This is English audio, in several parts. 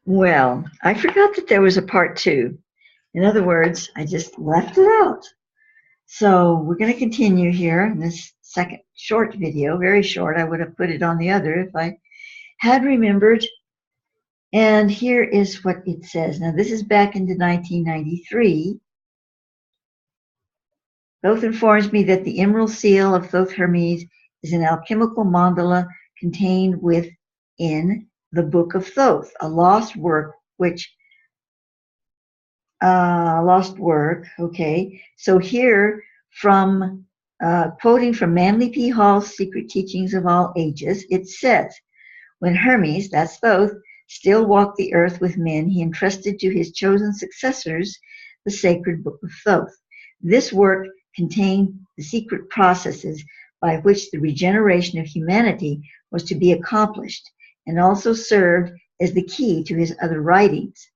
Well, I forgot that there was a part two. In other words, I just left it out. So we're going to continue here in this second short video, very short. I would have put it on the other if I had remembered. And here is what it says. Now, this is back into 1993. Thoth informs me that the emerald seal of Thoth Hermes is an alchemical mandala contained within the Book of Thoth, a lost work okay. So here from quoting from Manly P. Hall's Secret Teachings of All Ages, it says, when Hermes, that's Thoth, still walked the earth with men, he entrusted to his chosen successors the sacred Book of Thoth. This work contained the secret processes by which the regeneration of humanity was to be accomplished, and also served as the key to his other writings.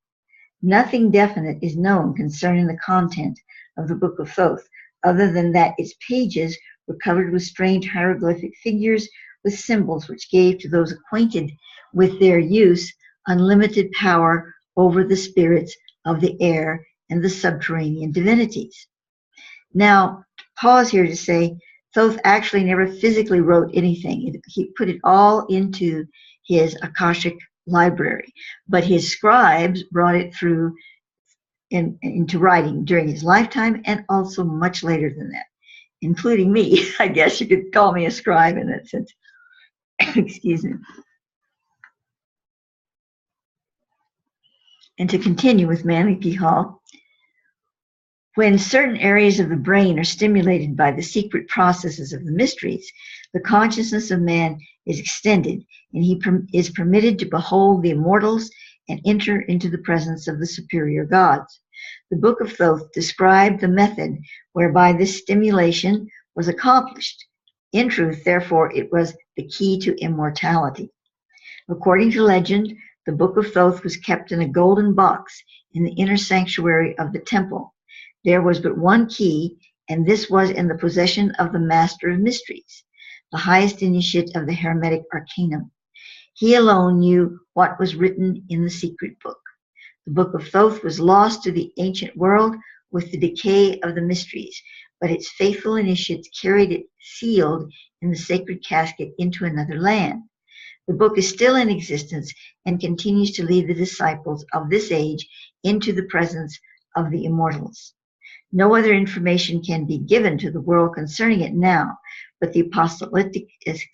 Nothing definite is known concerning the content of the Book of Thoth, other than that its pages were covered with strange hieroglyphic figures with symbols which gave to those acquainted with their use unlimited power over the spirits of the air and the subterranean divinities. Now, pause here to say, Thoth actually never physically wrote anything. He put it all into his Akashic library, but his scribes brought it through into writing during his lifetime and also much later than that, including me. I guess you could call me a scribe in that sense. Excuse me. And to continue with Manly P. Hall, when certain areas of the brain are stimulated by the secret processes of the mysteries, the consciousness of man is extended, and he is permitted to behold the immortals and enter into the presence of the superior gods. The Book of Thoth described the method whereby this stimulation was accomplished. In truth, therefore, it was the key to immortality. According to legend, the Book of Thoth was kept in a golden box in the inner sanctuary of the temple. There was but one key, and this was in the possession of the Master of Mysteries, the highest initiate of the Hermetic Arcanum. He alone knew what was written in the secret book. The Book of Thoth was lost to the ancient world with the decay of the mysteries, but its faithful initiates carried it sealed in the sacred casket into another land. The book is still in existence and continues to lead the disciples of this age into the presence of the immortals. No other information can be given to the world concerning it now, but the apostolic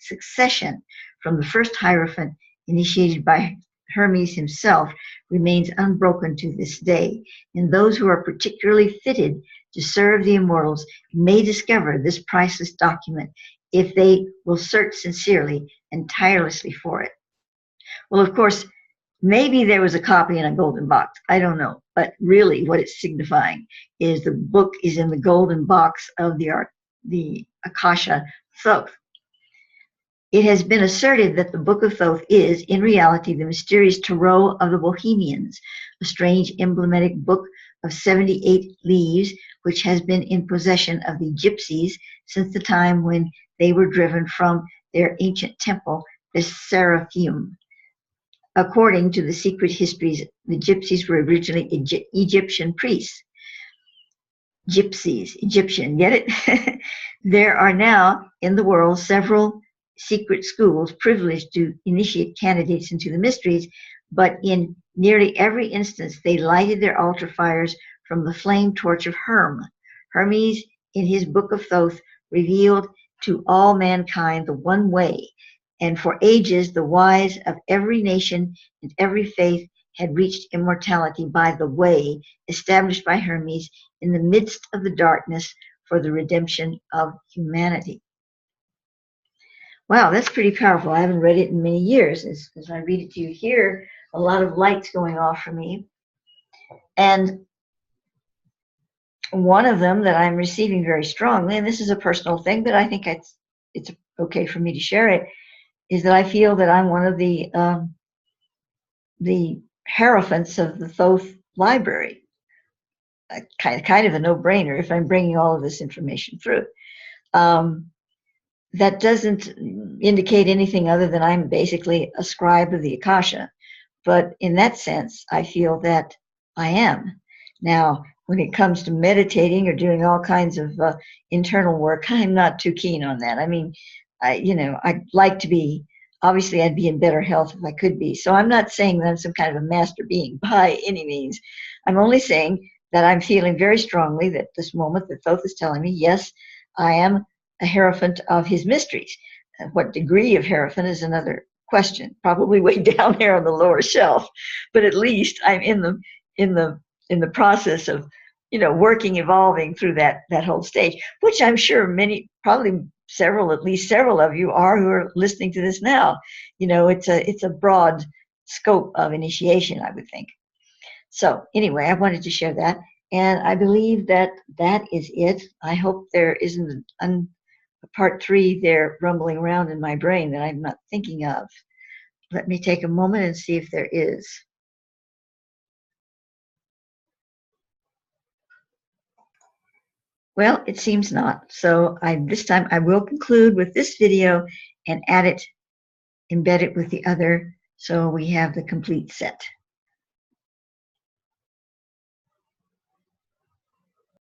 succession from the first Hierophant, initiated by Hermes himself, remains unbroken to this day, and those who are particularly fitted to serve the immortals may discover this priceless document if they will search sincerely and tirelessly for it. Well, of course, maybe there was a copy in a golden box. I don't know. But really what it's signifying is the book is in the golden box of the Akasha Thoth. It has been asserted that the Book of Thoth is, in reality, the mysterious Tarot of the Bohemians, a strange emblematic book of 78 leaves, which has been in possession of the gypsies since the time when they were driven from their ancient temple, the Seraphim. According to the secret histories, the gypsies were originally Egyptian priests. Gypsies, Egyptian, get it? There are now in the world several secret schools privileged to initiate candidates into the mysteries, but in nearly every instance, they lighted their altar fires from the flame torch of Hermes, in his Book of Thoth, revealed to all mankind the one way, and for ages the wise of every nation and every faith had reached immortality by the way established by Hermes in the midst of the darkness for the redemption of humanity. Wow, that's pretty powerful. I haven't read it in many years. As I read it to you here, a lot of lights going off for me. And one of them that I'm receiving very strongly, and this is a personal thing, but I think it's okay for me to share it, is that I feel that I'm one of the hierophants of the Thoth library. Kind of a no-brainer if I'm bringing all of this information through. That doesn't indicate anything other than I'm basically a scribe of the Akasha. but in that sense, I feel that I am. Now, when it comes to meditating or doing all kinds of internal work, I'm not too keen on that. I mean, I'd like to be, obviously, I'd be in better health if I could be. So I'm not saying that I'm some kind of a master being by any means. I'm only saying that I'm feeling very strongly that this moment that Thoth is telling me, yes, I am a hierophant of his mysteries. What degree of hierophant is another question, probably way down there on the lower shelf, but at least I'm in the process of working, evolving through that whole stage, which I'm sure many, probably several, at least several of you are, who are listening to this now. It's a broad scope of initiation, I would think. So anyway, I wanted to share that, and I believe that is it. I hope there isn't a part 3 there rumbling around in my brain that I'm not thinking of. Let me take a moment and see if there is. Well, it seems not. So this time I will conclude with this video and embed it with the other, so we have the complete set.